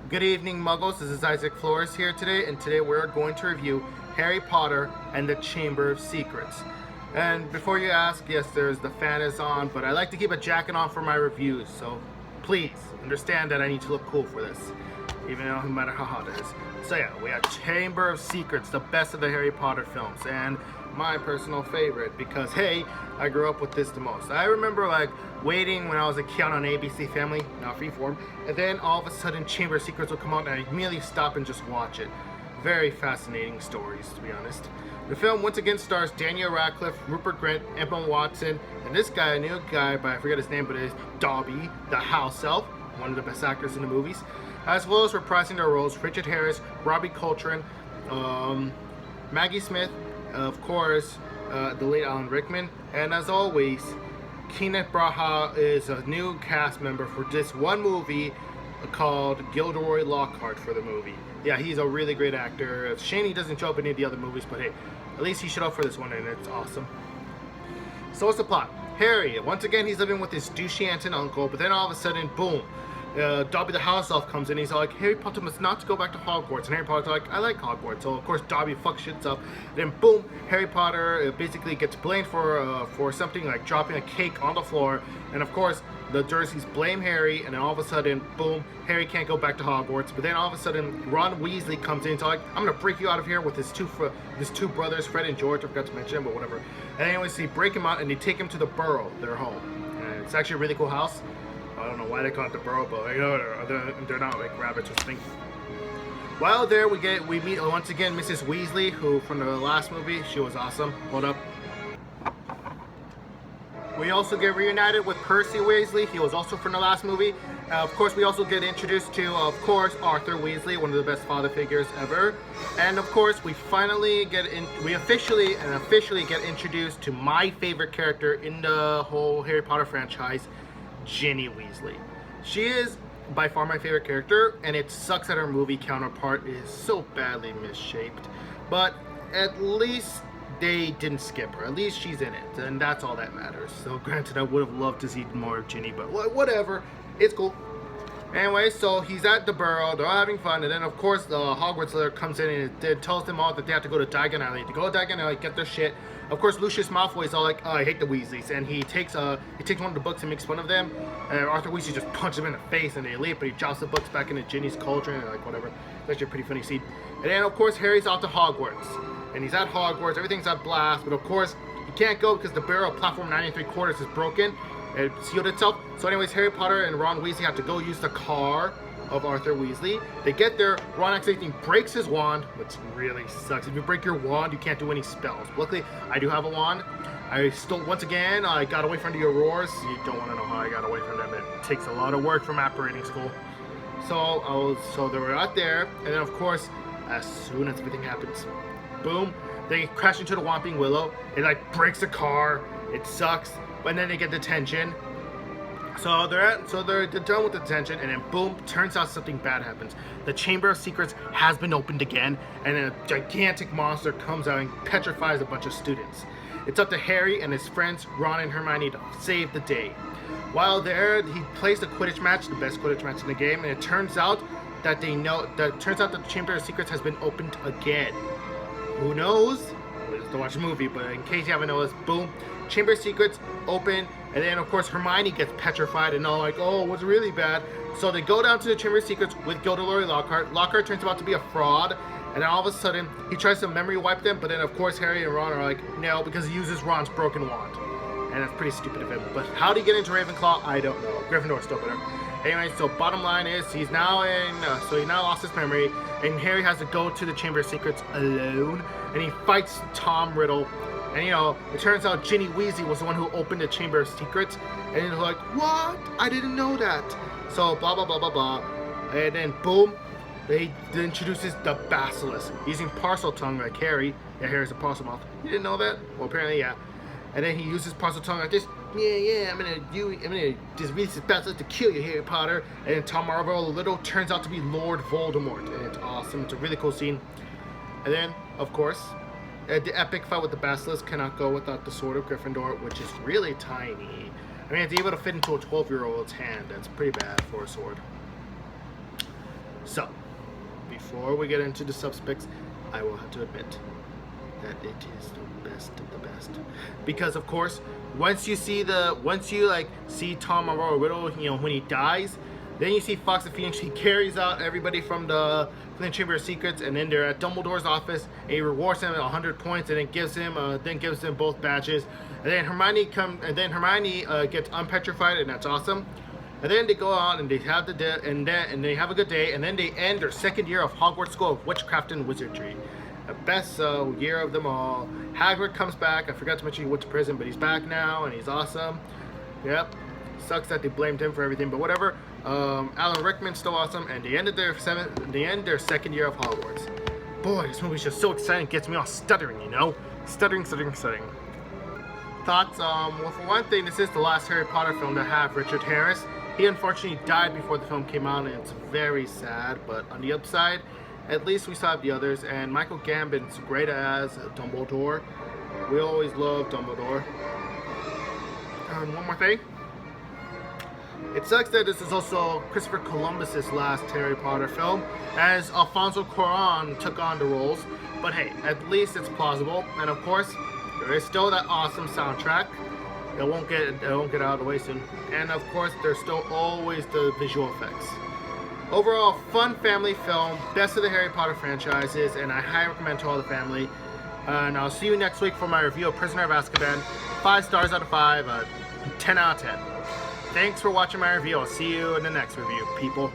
Good evening, Muggles. This is Isaac Flores here today, and today we're going to review Harry Potter and the Chamber of Secrets. And before you ask, yes, there's the fan is on, but I like to keep a jacket on for my reviews, so please understand that I need to look cool for this, even though no matter how hot it is. So yeah, we have Chamber of Secrets, the best of the Harry Potter films, and my personal favorite because hey, I grew up with this the most. I remember like waiting when I was a kid on ABC Family, now Freeform, and then all of a sudden Chamber of Secrets would come out and I immediately stop and just watch it. Very fascinating stories, to be honest. The film once again stars Daniel Radcliffe, Rupert Grint, Emma Watson, and this guy, a new guy, but I forget his name, but it is Dobby, the house elf, one of the best actors in the movies, as well as reprising their roles Richard Harris, Robbie Coltrane, Maggie Smith, of course, the late Alan Rickman, and as always, Kenneth Branagh is a new cast member for this one movie called Gilderoy Lockhart for the movie. Yeah, he's a really great actor. It's a shame he doesn't show up in any of the other movies, but hey, at least he showed up for this one and it's awesome. So what's the plot? Harry, once again, he's living with his douchey aunt and uncle, but then all of a sudden, boom, Dobby the house elf comes in. He's like, Harry Potter must not go back to Hogwarts. And Harry Potter's like, I like Hogwarts. So of course Dobby fucks shit up. Then boom, Harry Potter basically gets blamed for something like dropping a cake on the floor. And of course the Dursleys blame Harry. And then all of a sudden, boom, Harry can't go back to Hogwarts. But then all of a sudden Ron Weasley comes in. So like, I'm gonna break you out of here with his two brothers, Fred and George. I forgot to mention, but whatever. And anyways, they break him out and they take him to the Burrow, their home. And it's actually a really cool house. I don't know why they call it the Burrow, but you know, they're not like rabbits or something. While there, we meet once again Mrs. Weasley, who from the last movie, she was awesome. Hold up. We also get reunited with Percy Weasley. He was also from the last movie. Of course, we also get introduced to, of course, Arthur Weasley, one of the best father figures ever. And of course, we officially get introduced to my favorite character in the whole Harry Potter franchise, Ginny Weasley. She is by far my favorite character, and it sucks that her movie counterpart is so badly misshaped. But at least they didn't skip her. At least she's in it, and that's all that matters. So granted, I would have loved to see more of Ginny, but whatever. It's cool. Anyway, so he's at the Burrow, they're all having fun, and then of course the Hogwarts letter comes in and it tells them all that they have to go to Diagon Alley. To go to Diagon Alley, get their shit. Of course, Lucius Malfoy is all like, oh, I hate the Weasleys, and he takes one of the books and makes fun of them, and Arthur Weasley just punches him in the face and they leave, but he drops the books back into Ginny's cauldron and like whatever. It's actually a pretty funny scene. And then of course Harry's out to Hogwarts, and he's at Hogwarts, everything's at blast, but of course he can't go because the Burrow platform 9 3/4 is broken. It sealed itself. So anyways, Harry Potter and Ron Weasley have to go use the car of Arthur Weasley. They get there, Ron accidentally breaks his wand, which really sucks. If you break your wand, you can't do any spells. Luckily, I do have a wand. Once again, I got away from the Aurors. You don't want to know how I got away from them. It takes a lot of work from apparating school. So they were out there, and then of course, as soon as everything happens, boom, they crash into the Whomping Willow. It like breaks the car. It sucks. But then they get detention. So they're done with the detention, and then boom, turns out something bad happens. The Chamber of Secrets has been opened again, and a gigantic monster comes out and petrifies a bunch of students. It's up to Harry and his friends Ron and Hermione to save the day. While there, he plays the Quidditch match, the best Quidditch match in the game, and it turns out that the Chamber of Secrets has been opened again. Who knows? We'll just watch the movie, but in case you haven't noticed, boom, Chamber of Secrets open, and then of course Hermione gets petrified and all like, oh, what's really bad? So they go down to the Chamber of Secrets with Gilderoy Lockhart. Lockhart turns out to be a fraud, and then all of a sudden he tries to memory wipe them, but then of course Harry and Ron are like, no, because he uses Ron's broken wand. And that's pretty stupid of him. But how did he get into Ravenclaw? I don't know. Gryffindor's still better. Anyway, so bottom line is he now lost his memory, and Harry has to go to the Chamber of Secrets alone, and he fights Tom Riddle. And you know, it turns out Ginny Weasley was the one who opened the Chamber of Secrets, and they're like, what? I didn't know that. So blah blah blah blah blah, and then boom, they introduces the Basilisk using parcel tongue like Harry. Yeah, Harry's a parcel mouth. You didn't know that? Well, apparently yeah. And then he uses parcel tongue like this. Yeah, I'm gonna just release this Basilisk to kill you, Harry Potter. And then Tom Riddle turns out to be Lord Voldemort, and it's awesome. It's a really cool scene. And then, of course, the epic fight with the Basilisk cannot go without the Sword of Gryffindor, which is really tiny. I mean, it's able to fit into a 12-year-old's hand. That's pretty bad for a sword. So, before we get into the subspecs, I will have to admit that it is the best of the best. Because of course, once you see Tom Aurora Riddle, you know, when he dies, then you see Fox the Phoenix. He carries out everybody from the Chamber of Secrets, and then they're at Dumbledore's office, and he rewards him 100 points, and then gives him both badges. And then Hermione gets unpetrified, and that's awesome. And then they go out and they have they have a good day, and then they end their second year of Hogwarts School of Witchcraft and Wizardry. The best year of them all. Hagrid comes back. I forgot to mention he went to prison, but he's back now, and he's awesome. Yep. Sucks that they blamed him for everything, but whatever. Alan Rickman's still awesome, and they end their second year of Hogwarts. Boy, this movie's just so exciting. It gets me all stuttering, you know? Stuttering. Thoughts? Well, for one thing, this is the last Harry Potter film to have Richard Harris. He unfortunately died before the film came out, and it's very sad, but on the upside, at least we still have the others, and Michael Gambon's great as Dumbledore. We always love Dumbledore. And one more thing. It sucks that this is also Christopher Columbus's last Harry Potter film, as Alfonso Cuarón took on the roles. But hey, at least it's plausible. And of course, there is still that awesome soundtrack. It won't get out of the way soon. And of course, there's still always the visual effects. Overall, fun family film, best of the Harry Potter franchises, and I highly recommend to all the family. And I'll see you next week for my review of Prisoner of Azkaban. 5 stars out of 5, 10 out of 10. Thanks for watching my review. I'll see you in the next review, people.